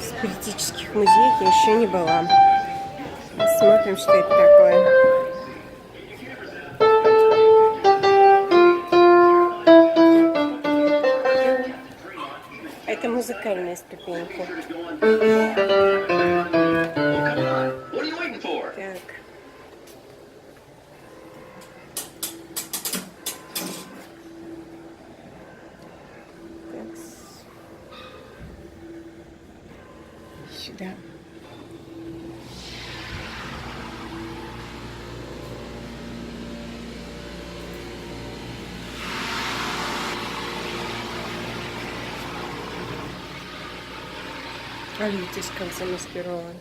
спиритических музеях я еще не была. Смотрим, что это такое. Это музыкальные ступеньки. Так. Сюда. А видите, как замаскирован.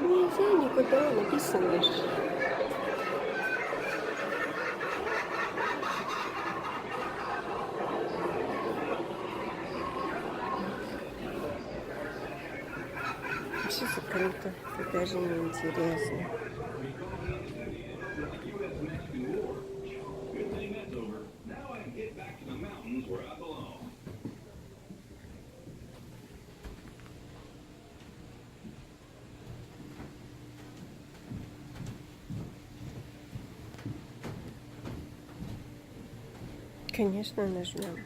Нельзя никуда, написано. Все закрыто, это даже не интересно. Конечно, нажмем.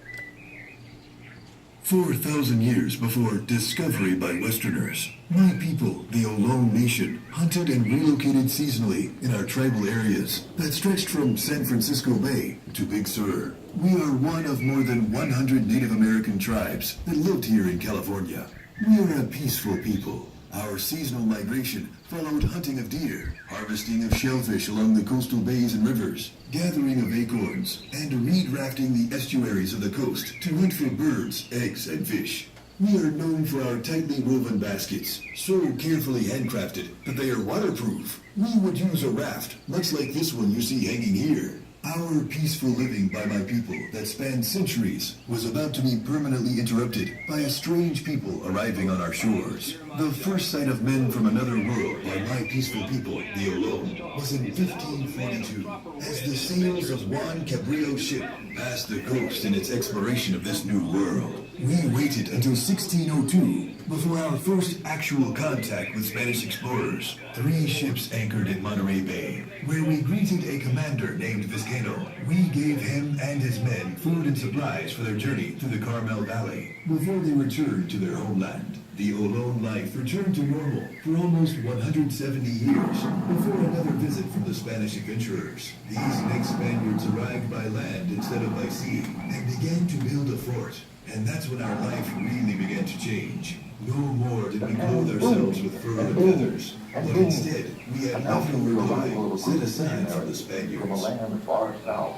4,000 years before discovery by Westerners, my people, the Ohlone Nation, hunted and relocated seasonally in our tribal areas that stretched from San Francisco Bay to Big Sur. We are one of more than 100 Native American tribes that lived here in California. We are a peaceful people. Our seasonal migration followed hunting of deer, harvesting of shellfish along the coastal bays and rivers, gathering of acorns, and reed rafting the estuaries of the coast to hunt for birds, eggs, and fish. We are known for our tightly woven baskets, so carefully handcrafted that they are waterproof. We would use a raft, much like this one you see hanging here. Our peaceful living by my people that spanned centuries was about to be permanently interrupted by a strange people arriving on our shores. The first sight of men from another world by my peaceful people, the Ohlone, was in 1542, as the sails of Juan Cabrillo's ship passed the coast in its exploration of this new world. We waited until 1602 before our first actual contact with Spanish explorers. 3 ships anchored in Monterey Bay, where we greeted a commander named Vizcaino. We gave him and his men food and supplies for their journey through the Carmel Valley before they returned to their homeland. The Ohlone life returned to normal for almost 170 years before another visit from the Spanish adventurers. These next Spaniards arrived by land instead of by sea and began to build a fort. And that's when our life really began to change. No more did we clothe ourselves with fur and feathers, but instead we had leftover pie set aside for the Spaniards. From a land far south,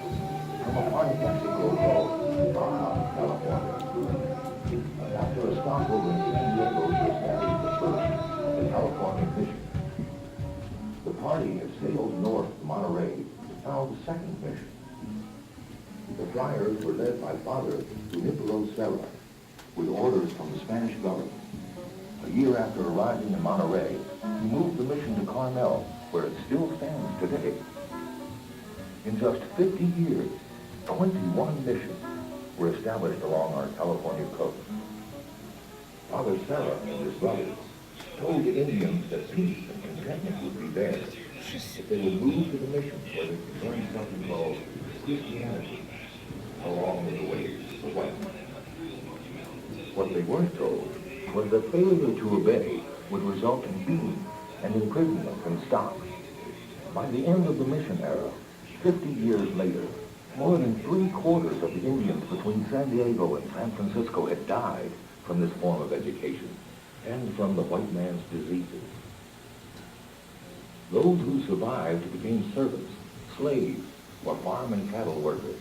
from a part of Mexico called Baja California. After a stopover in San Diego to establish the first, the California mission. The party had sailed north to Monterey to found the second mission. The flyers were led by Father Junipero Serra, with orders from the Spanish government. A year after arriving in Monterey, he moved the mission to Carmel, where it still stands today. In just 50 years, 21 missions were established along our California coast. Father Serra and his brothers told the Indians that peace and contentment would be theirs if they would move to the missions where they could learn something called Christianity along with the ways of white. What they weren't told was that failure to obey would result in beating and imprisonment and stock. By the end of the mission era, 50 years later, more than 3/4 of the Indians between San Diego and San Francisco had died from this form of education and from the white man's diseases. Those who survived became servants, slaves, or farm and cattle workers.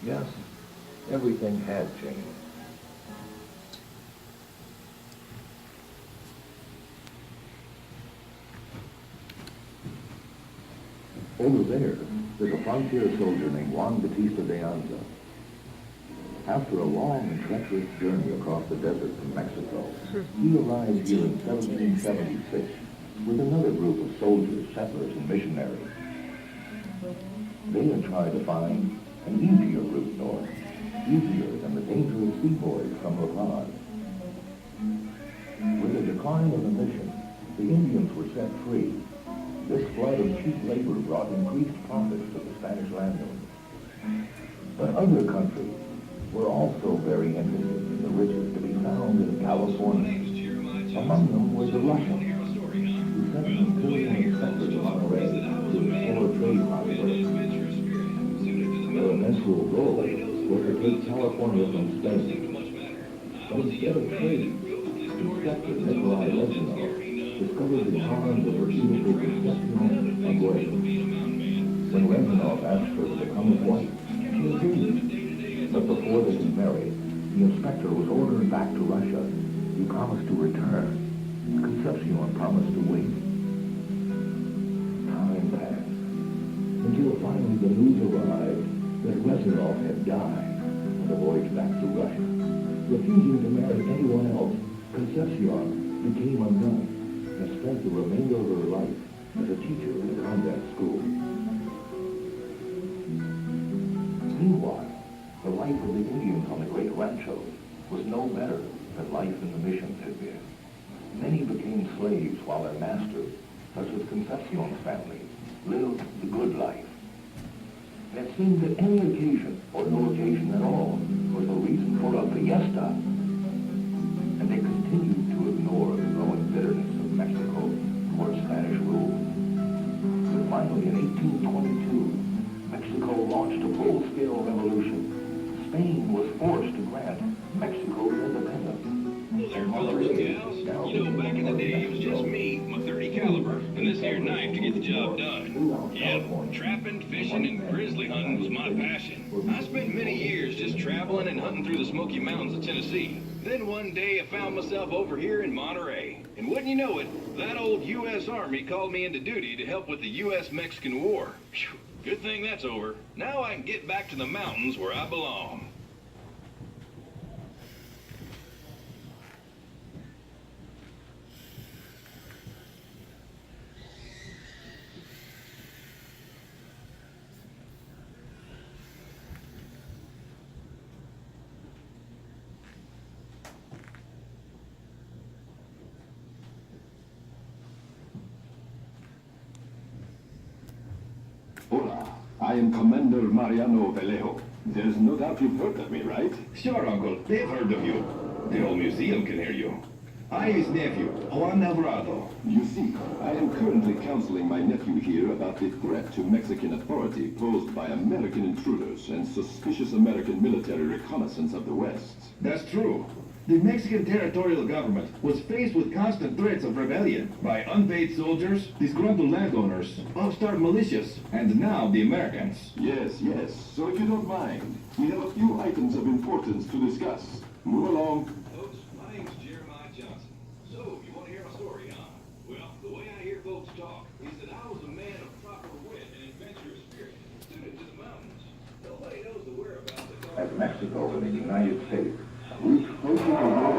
Yes, everything had changed. Over there's a frontier soldier named Juan Bautista de Anza. After a long and treacherous journey across the desert from Mexico, he arrived here in 1776 with another group of soldiers, settlers, and missionaries. They had tried to find an easier route north, easier than the dangerous sea voyage from La Paz. With the decline of the mission, the Indians were set free. This flood of cheap labor brought increased profits to the Spanish landowners. But other countries were also very interested in the riches to be found in California. Among them was the Russians, who sent an imperial inspector to Monterey to explore trade possibilities. Their eventual goal was to take California from Spain. But instead of trade, Inspector Nikolai Reznov discovered the charms of her beautiful Concepcion Aguirre. When Reznov asked her to become his wife, she agreed. But before they could marry, the inspector was ordered back to Russia. He promised to return. Concepcion promised to wait. Time passed, until finally the news arrived that Reznov had died on the voyage back to Russia. Refusing to marry anyone else, Concepcion became a nun and spent the remainder of her life as a teacher in a convent school. Meanwhile, the life of the Indians on the great ranchos was no better than life in the missions had been. Many became slaves while their masters, such as Concepcion's family, lived the good life. And it seemed that any occasion, or no occasion at all, was the reason for a fiesta. And they continued to ignore the growing bitterness of Mexico toward Spanish rule. But finally, in 1822, Mexico launched a full-scale revolution. Spain was forced to grant Mexico independence. There, fellas and gals. You know, back in the day, it was just me, my .30 caliber, and this here knife to get the job done. Yep, trapping, fishing, and grizzly hunting was my passion. I spent many years just traveling and hunting through the Smoky Mountains of Tennessee. Then one day I found myself over here in Monterey. And wouldn't you know it, that old U.S. Army called me into duty to help with the U.S.-Mexican War. Phew, good thing that's over. Now I can get back to the mountains where I belong. Hola, I am Commander Mariano Vallejo. There's no doubt you've heard of me, right? Sure, Uncle. They've heard of you. The whole museum can hear you. I'm his nephew, Juan Alvarado. You see, I am currently counseling my nephew here about the threat to Mexican authority posed by American intruders and suspicious American military reconnaissance of the West. That's true. The Mexican territorial government was faced with constant threats of rebellion by unpaid soldiers, disgruntled landowners, upstart militias, and now the Americans. Yes, yes. So if you don't mind, we have a few items of importance to discuss. Move along. Folks, my name's Jeremiah Johnson. So, you want to hear my story, huh? Well, the way I hear folks talk is that I was a man of proper wit and adventurous spirit, suited to the mountains. Nobody knows the whereabouts of As Mexico and the United States reached closer to war,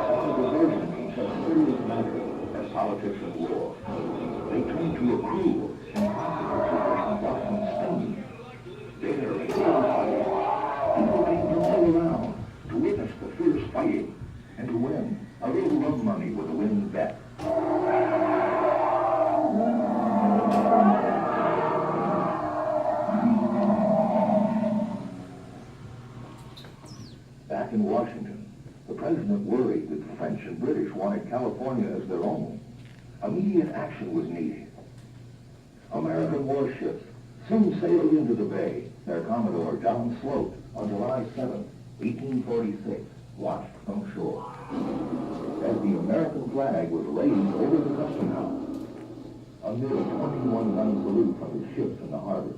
such a diversion means such serious matters as politics and war. They turned to a cruel and controversial Spain. There, people came from all around to witness the fierce fighting and to win a little love money with a winning bet. Back in Washington, the president worried that the French and British wanted California as their own. Immediate action was needed. American warships soon sailed into the bay. Their Commodore John Sloat on July 7, 1846, watched from shore. As the American flag was raised over the custom house, amid a 21-gun salute from the ships in the harbor,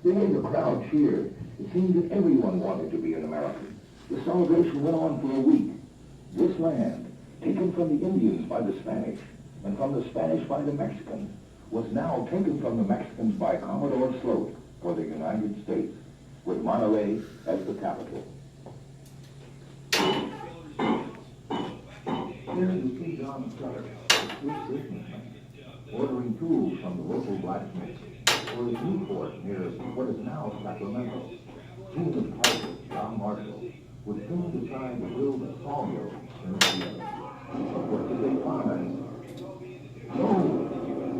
the way the crowd cheered, it seemed that everyone wanted to be an American. The celebration went on for a week. This land, taken from the Indians by the Spanish, and from the Spanish by the Mexicans, was now taken from the Mexicans by Commodore Sloat for the United States, with Monterey as the capital. Here you see John Sutter, a sweet businessman, ordering tools from the local blacksmith for his new fort near what is now Sacramento. He and his partner, John Marshall, would soon decide to build a sawmill in the field. But what did they find? Gold!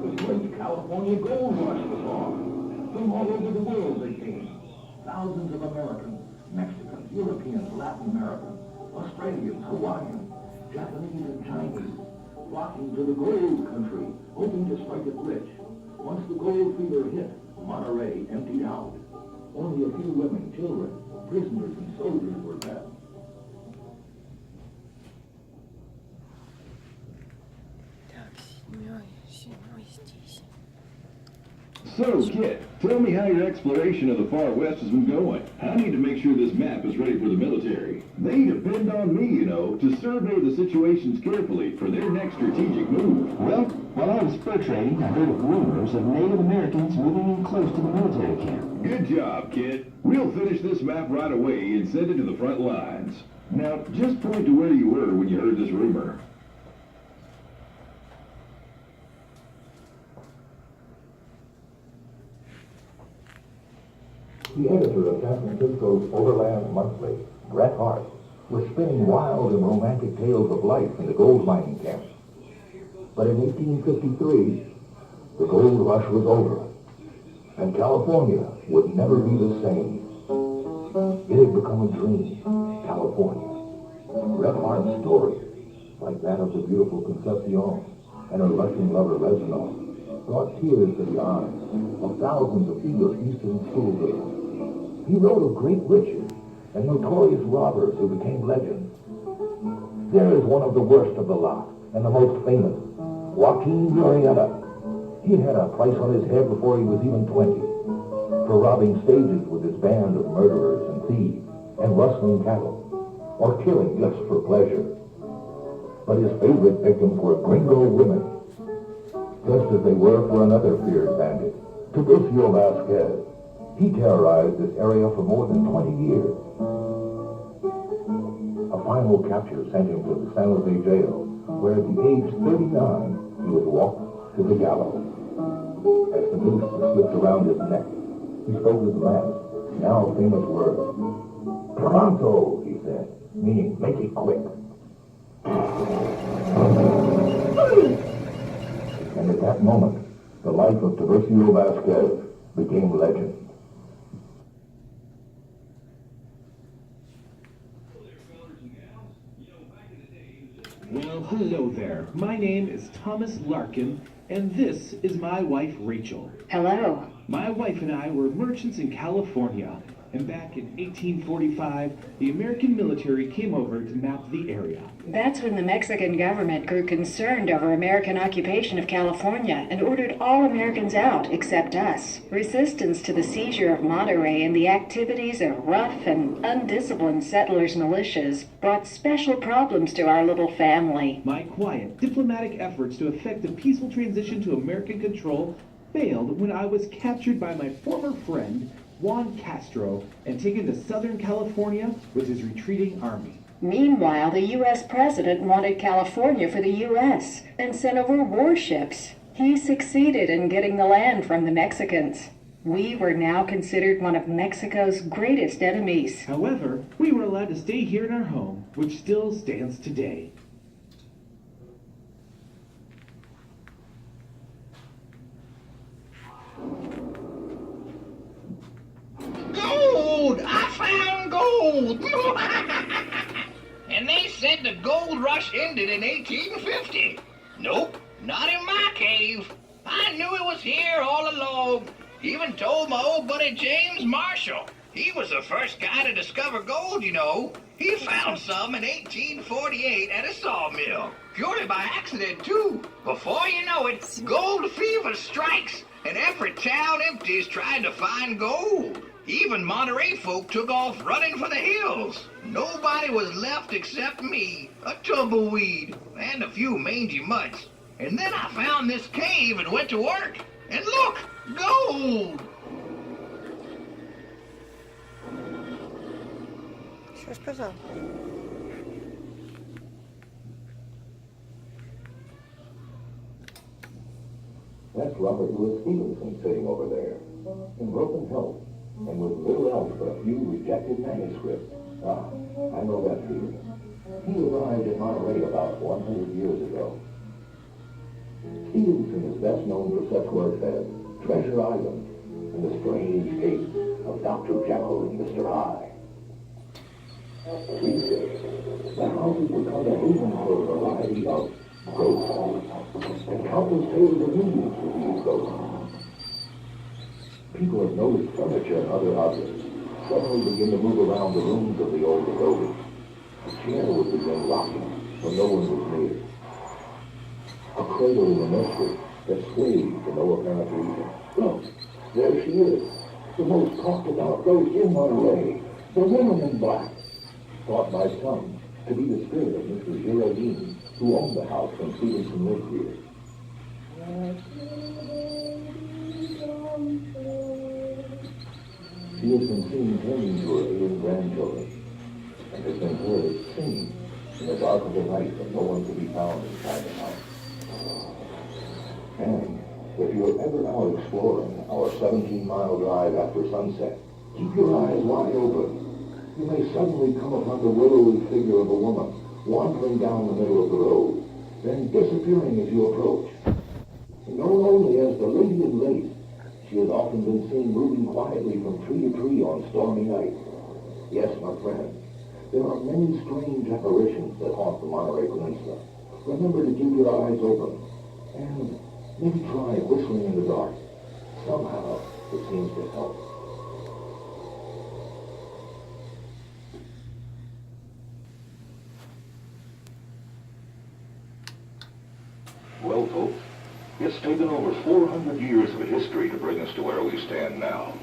The great California gold rush was on. From all over the world they came. Thousands of Americans, Mexicans, Europeans, Latin Americans, Australians, Hawaiians, Japanese and Chinese, flocking to the gold country, hoping to strike it rich. Once the gold fever hit, Monterey emptied out. Only a few women, children, prisoners, and soldiers were left. So, Kit, tell me how your exploration of the far west has been going. I need to make sure this map is ready for the military. They depend on me, you know, to survey the situations carefully for their next strategic move. Well, while I was fur trading, I heard of rumors of Native Americans moving in close to the military camp. Good job, Kit. We'll finish this map right away and send it to the front lines. Now, just point to where you were when you heard this rumor. The editor of San Francisco's Overland Monthly, Bret Harte, was spinning wild and romantic tales of life in the gold mining camps. But in 1853, the gold rush was over, and California would never be the same. It had become a dream, California. Bret Harte's story, like that of the beautiful Concepcion and her Russian lover Reznov, brought tears to the eyes of thousands of eager Eastern schoolgirls. He wrote of great witches and notorious robbers who became legends. There is one of the worst of the lot, and the most famous, Joaquin Murrieta. He had a price on his head before he was even 20, for robbing stages with his band of murderers and thieves, and rustling cattle, or killing just for pleasure. But his favorite victims were gringo women, just as they were for another feared bandit, Tiburcio Vasquez. He terrorized this area for more than 20 years. A final capture sent him to the San Jose jail, where at the age 39, he was walked to the gallows. As the noose was slipped around his neck, he spoke his last, now famous words. Pronto, he said, meaning make it quick. And at that moment, the life of Tiburcio Vasquez became legend. Well, hello there. My name is Thomas Larkin, and this is my wife, Rachel. Hello. My wife and I were merchants in California, and back in 1845, the American military came over to map the area. That's when the Mexican government grew concerned over American occupation of California and ordered all Americans out except us. Resistance to the seizure of Monterey and the activities of rough and undisciplined settlers' militias brought special problems to our little family. My quiet, diplomatic efforts to effect a peaceful transition to American control failed when I was captured by my former friend, Juan Castro, and taken to Southern California with his retreating army. Meanwhile, the U.S. president wanted California for the U.S. and sent over warships. He succeeded in getting the land from the Mexicans. We were now considered one of Mexico's greatest enemies. However, we were allowed to stay here in our home, which still stands today. Gold! I found gold! And they said the gold rush ended in 1850. Nope, not in my cave. I knew it was here all along. Even told my old buddy James Marshall. He was the first guy to discover gold, you know. He found some in 1848 at a sawmill. Purely by accident, too. Before you know it, gold fever strikes, and every town empties trying to find gold. Even Monterey folk took off running for the hills. Nobody was left except me, a tumbleweed, and a few mangy mutts. And then I found this cave and went to work. And look, gold! Что ж сказал? That's Robert Louis Stevenson sitting over there, in broken health, and with little else but a few rejected manuscripts. Ah, I know that feeling. He arrived in Monterey about 100 years ago. Stevenson is best known for such works as Treasure Island and The Strange Case of Dr. Jekyll and Mr. Hyde. These days, the house has become a haven for a variety of ghosts, and countless tales of meanings with these ghosts. People have noticed furniture and other objects suddenly begin to move around the rooms of the old abode. A chair would begin rocking when no one was near. A cradle in the nursery that swayed for no apparent reason. Look, there she is, the most talked about ghost in Monterey, the woman in black, thought by some to be the spirit of Mrs. Geraldine, who owned the house when Stevenson lived here. She has been seen tending to her ailing grandchildren, and has been heard singing in the dark of the night when no one could be found inside the house. And if you're ever out exploring our 17-mile drive after sunset, keep your eyes wide open. You may suddenly come upon the willowy figure of a woman wandering down the middle of the road, then disappearing as you approach. Known only as the Lady of Lace, she has often been seen moving quietly from tree to tree on stormy nights. Yes, my friend, there are many strange apparitions that haunt the Monterey Peninsula. Remember to keep your eyes open, and maybe try whistling in the dark. Somehow, it seems to help. Well, folks, it's taken over 400 years of history to bring us to where we stand now.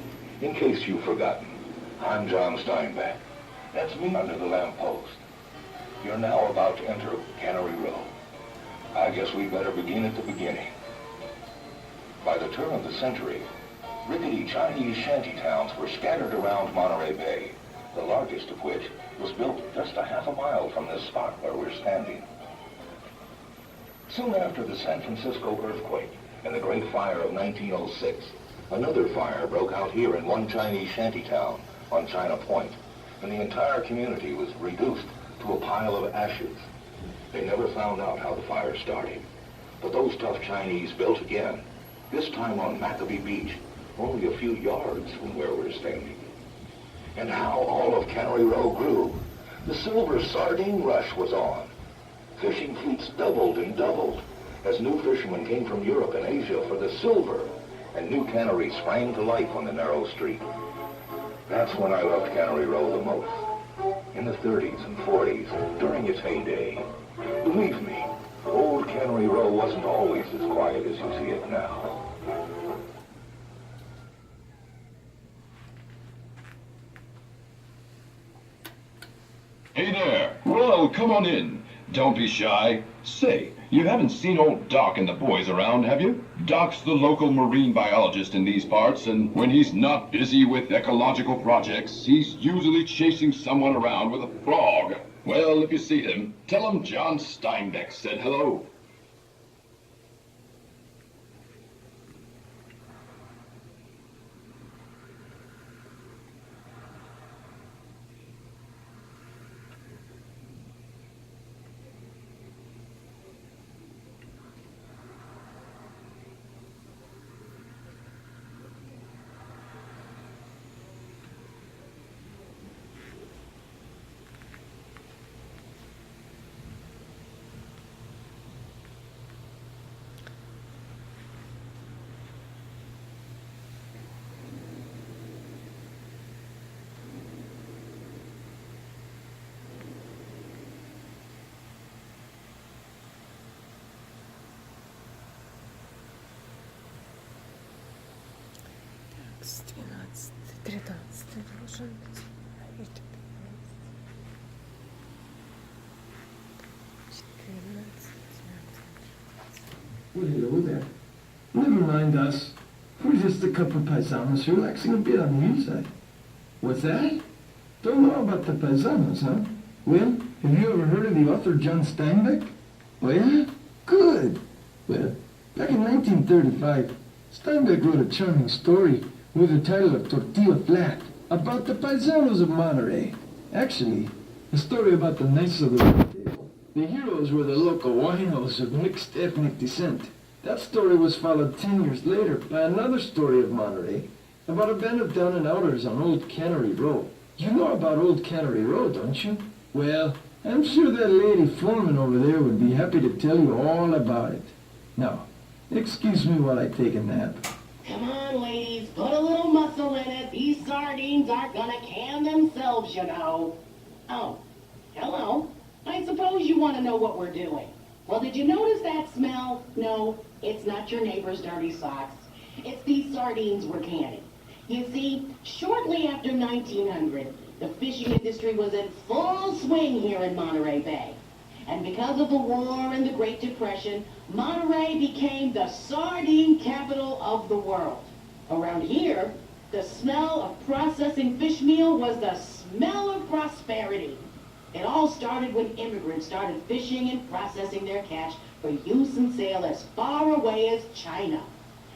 In case you've forgotten, I'm John Steinbeck. That's me under the lamppost. You're now about to enter Cannery Row. I guess we'd better begin at the beginning. By the turn of the century, rickety Chinese shanty towns were scattered around Monterey Bay, the largest of which was built just a half a mile from this spot where we're standing. Soon after the San Francisco earthquake and the Great Fire of 1906, another fire broke out here in one Chinese shanty town on China Point, and the entire community was reduced to a pile of ashes. They never found out how the fire started, but those tough Chinese built again, this time on Maccabee Beach, only a few yards from where we're standing. And how all of Cannery Row grew. The silver sardine rush was on. Fishing fleets doubled and doubled as new fishermen came from Europe and Asia for the silver, and new canneries sprang to life on the narrow street. That's when I loved Cannery Row the most. In the 30s and 40s, during its heyday. Believe me, old Cannery Row wasn't always as quiet as you see it now. Hey there. Well, come on in. Don't be shy. Say, you haven't seen old Doc and the boys around, have you? Doc's the local marine biologist in these parts, and when he's not busy with ecological projects, he's usually chasing someone around with a frog. Well, if you see him, tell him John Steinbeck said hello. 13 должен быть. Это 14. Well, hello there. Never mind us. We're just a couple of paisanos relaxing a bit on the inside. What's that? Don't know about the paisanos, huh? Well, have you ever heard of the author John Steinbeck? Oh, yeah? Good. Well, back in 1935, Steinbeck wrote a charming story with the title of Tortilla Flat about the paisanos of Monterey. Actually, a story about the knights of the Round Table. The heroes were the local winos of mixed ethnic descent. That story was followed 10 years later by another story of Monterey about a band of down-and-outers on Old Cannery Row. You know about Old Cannery Row, don't you? Well, I'm sure that lady foreman over there would be happy to tell you all about it. Now, excuse me while I take a nap. Come on, ladies, put a little muscle in it. These sardines aren't gonna can themselves, you know. Oh, hello. I suppose you want to know what we're doing. Well, did you notice that smell? No, it's not your neighbor's dirty socks. It's these sardines we're canning. You see, shortly after 1900, the fishing industry was in full swing here in Monterey Bay. And because of the war and the Great Depression, Monterey became the sardine capital of the world. Around here, the smell of processing fish meal was the smell of prosperity. It all started when immigrants started fishing and processing their catch for use and sale as far away as China.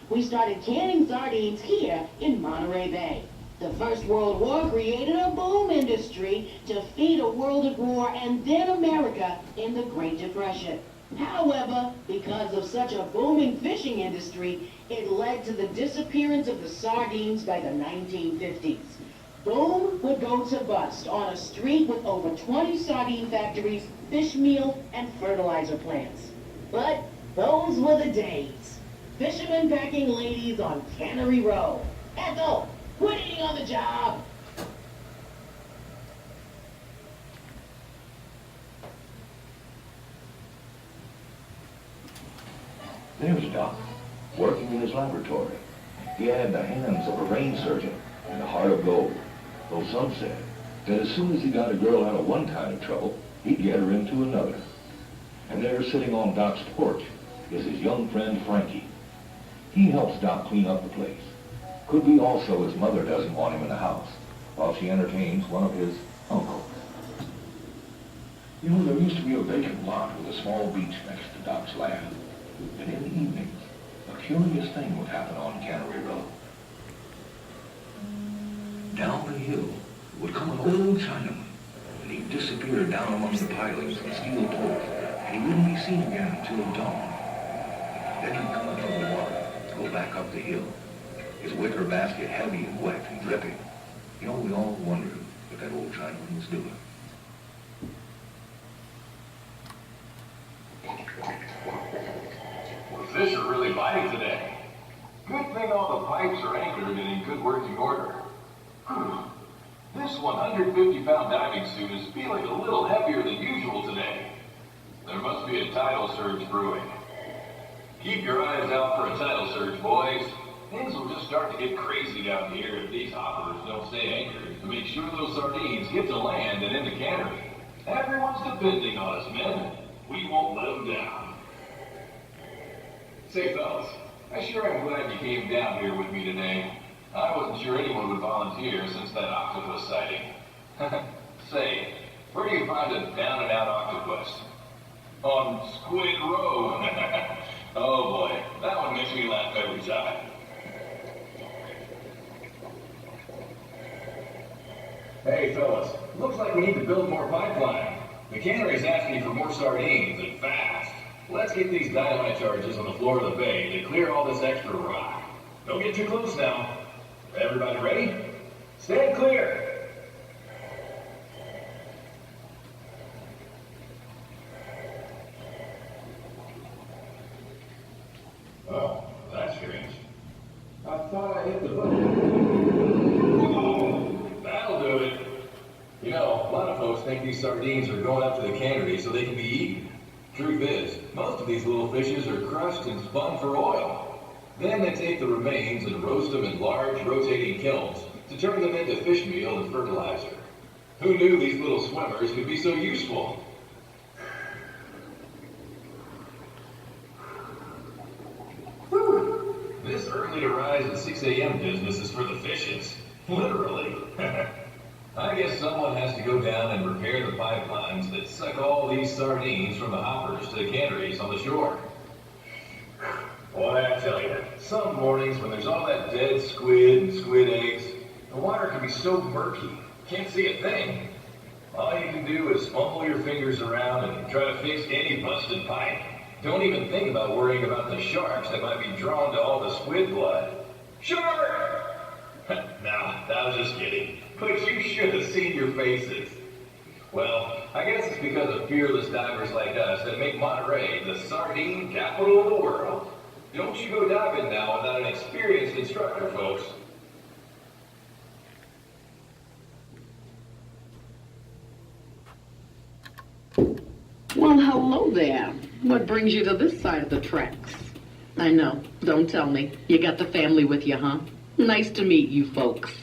We started canning sardines here in Monterey Bay. The First World War created a boom industry to feed a world at war and then America in the Great Depression. However, because of such a booming fishing industry, it led to the disappearance of the sardines by the 1950s. Boom would go to bust on a street with over 20 sardine factories, fish meal, and fertilizer plants. But those were the days. Fishermen packing ladies on Cannery Row. Ethel, quit eating on the job. There's Doc, working in his laboratory. He had the hands of a brain surgeon and a heart of gold. Though some said that as soon as he got a girl out of one kind of trouble, he'd get her into another. And there, sitting on Doc's porch, is his young friend Frankie. He helps Doc clean up the place. Could be also his mother doesn't want him in the house, while she entertains one of his uncles. You know, there used to be a vacant lot with a small beach next to Doc's lab. And in the evenings, a curious thing would happen on Cannery Row. Down the hill would come an old Chinaman, and he'd disappear down amongst the pilings and steel poles, and he wouldn't be seen again until dawn. Then he'd come up from the water, go back up the hill, his wicker basket heavy and wet and dripping. You know, we all wondered what that old Chinaman was doing. The fish are really biting today. Good thing all the pipes are anchored and in good working order. This 150-pound diving suit is feeling a little heavier than usual today. There must be a tidal surge brewing. Keep your eyes out for a tidal surge, boys. Things will just start to get crazy down here if these hoppers don't stay anchored to make sure those sardines get to land and into Cannery. Everyone's depending on us, men. We won't let them down. Say, fellas, I sure am glad you came down here with me today. I wasn't sure anyone would volunteer since that octopus sighting. Say, where do you find a down-and-out octopus? On Squid Row. Oh boy, that one makes me laugh every time. Hey fellas, looks like we need to build more pipeline. The cannery's asking for more sardines, and fast. Let's get these dynamite charges on the floor of the bay to clear all this extra rock. Don't get too close now. Everybody ready? Stand clear! Oh, that's strange. I thought I hit the button. Oh, that'll do it. You know, a lot of folks think these sardines are going up to the cannery so they can be eaten. Truth is, most of these little fishes are crushed and spun for oil. Then they take the remains and roast them in large rotating kilns to turn them into fish meal and fertilizer. Who knew these little swimmers could be so useful? This early to rise at 6 a.m. business is for the fishes. Literally. I guess someone has to go down and repair the pipelines that suck all these sardines from the hoppers to the canneries on the shore. Boy, I tell you, some mornings when there's all that dead squid and squid eggs, the water can be so murky, can't see a thing. All you can do is fumble your fingers around and try to fix any busted pipe. Don't even think about worrying about the sharks that might be drawn to all the squid blood. Shark! Nah, I was just kidding. But you should have seen your faces. Well, I guess it's because of fearless divers like us that make Monterey the sardine capital of the world. Don't you go diving now without an experienced instructor, folks. Well, hello there. What brings you to this side of the tracks? I know. Don't tell me. You got the family with you, huh? Nice to meet you folks.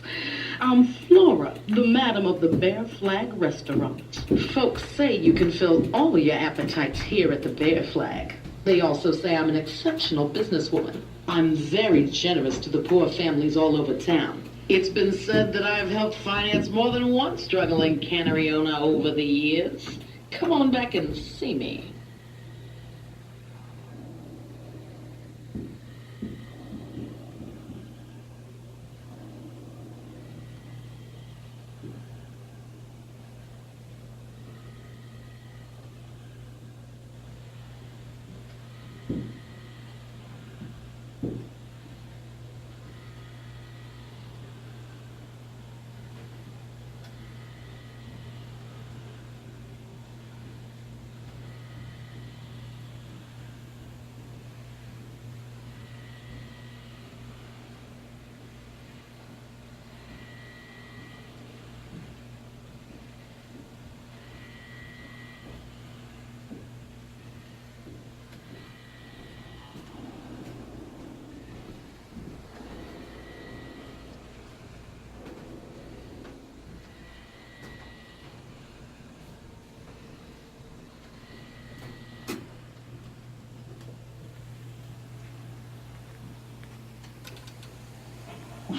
I'm Flora, the madam of the Bear Flag restaurant. Folks say you can fill all your appetites here at the Bear Flag. They also say I'm an exceptional businesswoman. I'm very generous to the poor families all over town. It's been said that I've helped finance more than one struggling cannery owner over the years. Come on back and see me.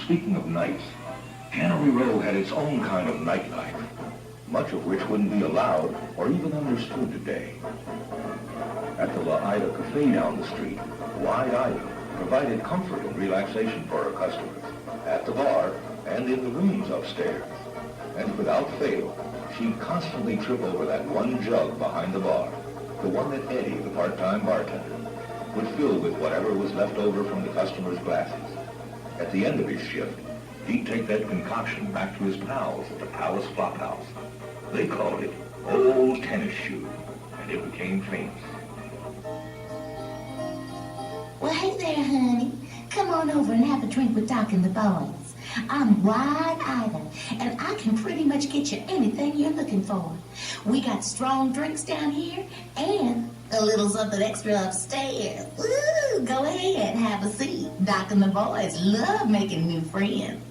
Speaking of nights, Cannery Row had its own kind of nightlife, much of which wouldn't be allowed or even understood today. At the La Ida Cafe down the street, Wide Ida provided comfort and relaxation for her customers, at the bar and in the rooms upstairs. And without fail, she'd constantly trip over that one jug behind the bar, the one that Eddie, the part-time bartender, would fill with whatever was left over from the customers' glasses. At the end of his shift, he'd take that concoction back to his pals at the Palace Flophouse. They called it Old Tennis Shoe, and it became famous. Well, hey there, honey. Come on over and have a drink with Doc and the boys. I'm Wide Ida, and I can pretty much get you anything you're looking for. We got strong drinks down here and a little something extra upstairs. Woo! Go ahead, have a seat. Doc and the boys love making new friends.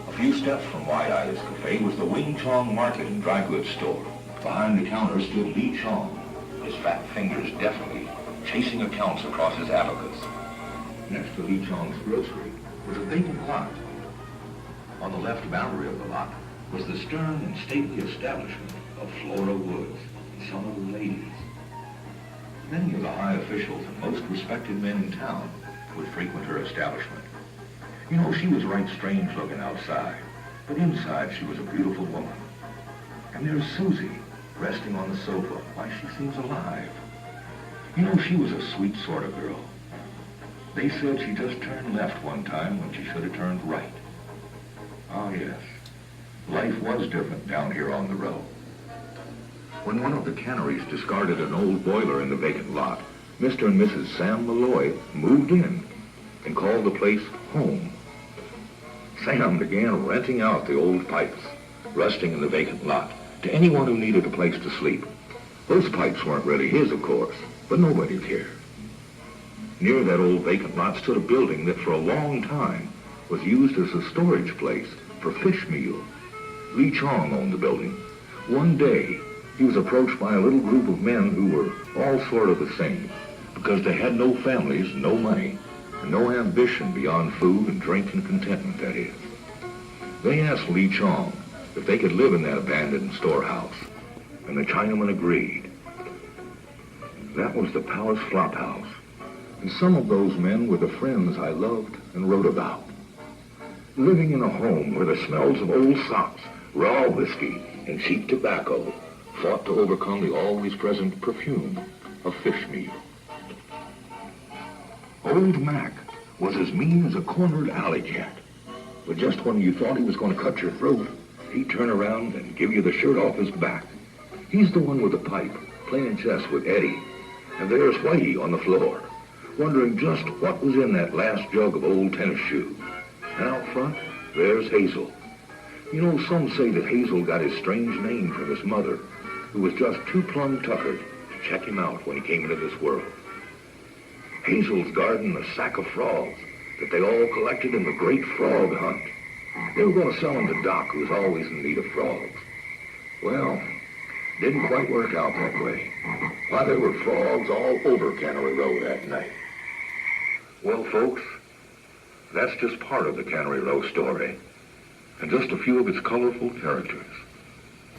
A few steps from Wide Ida's Cafe was the Wing Chong Market and Dry Goods Store. Behind the counter stood Lee Chong, his fat fingers deftly chasing accounts across his abacus. Next to Lee Chong's grocery was a vacant lot. On the left boundary of the lot was the stern and stately establishment of Flora Woods, some of the ladies. Many of the high officials and most respected men in town would frequent her establishment. You know, she was right strange looking outside, but inside she was a beautiful woman. And there's Susie, resting on the sofa. Why, she seems alive. You know, she was a sweet sort of girl. They said she just turned left one time when she should have turned right. Ah, yes. Life was different down here on the row. When one of the canneries discarded an old boiler in the vacant lot, Mr. and Mrs. Sam Malloy moved in and called the place home. Sam began renting out the old pipes. rusting in the vacant lot, to anyone who needed a place to sleep. Those pipes weren't really his, of course, but nobody cared. Near that old vacant lot stood a building that for a long time was used as a storage place for fish meal. Lee Chong owned the building. One day, he was approached by a little group of men who were all sort of the same, because they had no families, no money, and no ambition beyond food and drink and contentment, that is. They asked Lee Chong if they could live in that abandoned storehouse, and the Chinaman agreed. That was the Palace Flop House, and some of those men were the friends I loved and wrote about. Living in a home where the smells of old socks, raw whiskey, and cheap tobacco fought to overcome the always present perfume of fish meal. Old Mac was as mean as a cornered alley cat. But just when you thought he was going to cut your throat, he'd turn around and give you the shirt off his back. He's the one with the pipe, playing chess with Eddie. And there's Whitey on the floor, wondering just what was in that last jug of old tennis shoe. And out front, there's Hazel. You know, some say that Hazel got his strange name from his mother, who was just too plumb tuckered to check him out when he came into this world. Hazel's guarding a sack of frogs that they all collected in the great frog hunt. They were going to sell them to Doc, who was always in need of frogs. Well, didn't quite work out that way. Why, there were frogs all over Cannery Row that night. Well, folks, that's just part of the Cannery Row story, and just a few of its colorful characters.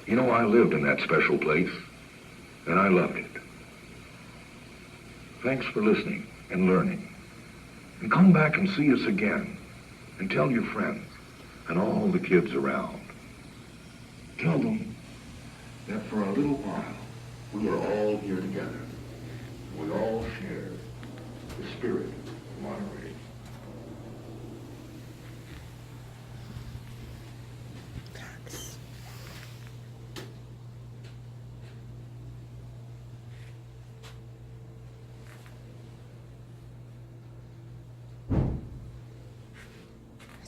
You know, I lived in that special place, and I loved it. Thanks for listening and learning. And come back and see us again, and tell your friends and all the kids around. Tell them that for a little while, we were all here together. We all shared the spirit of Monterey.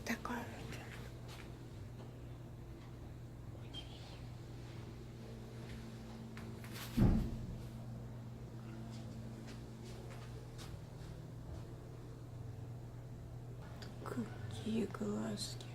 Такое. Какие глазки.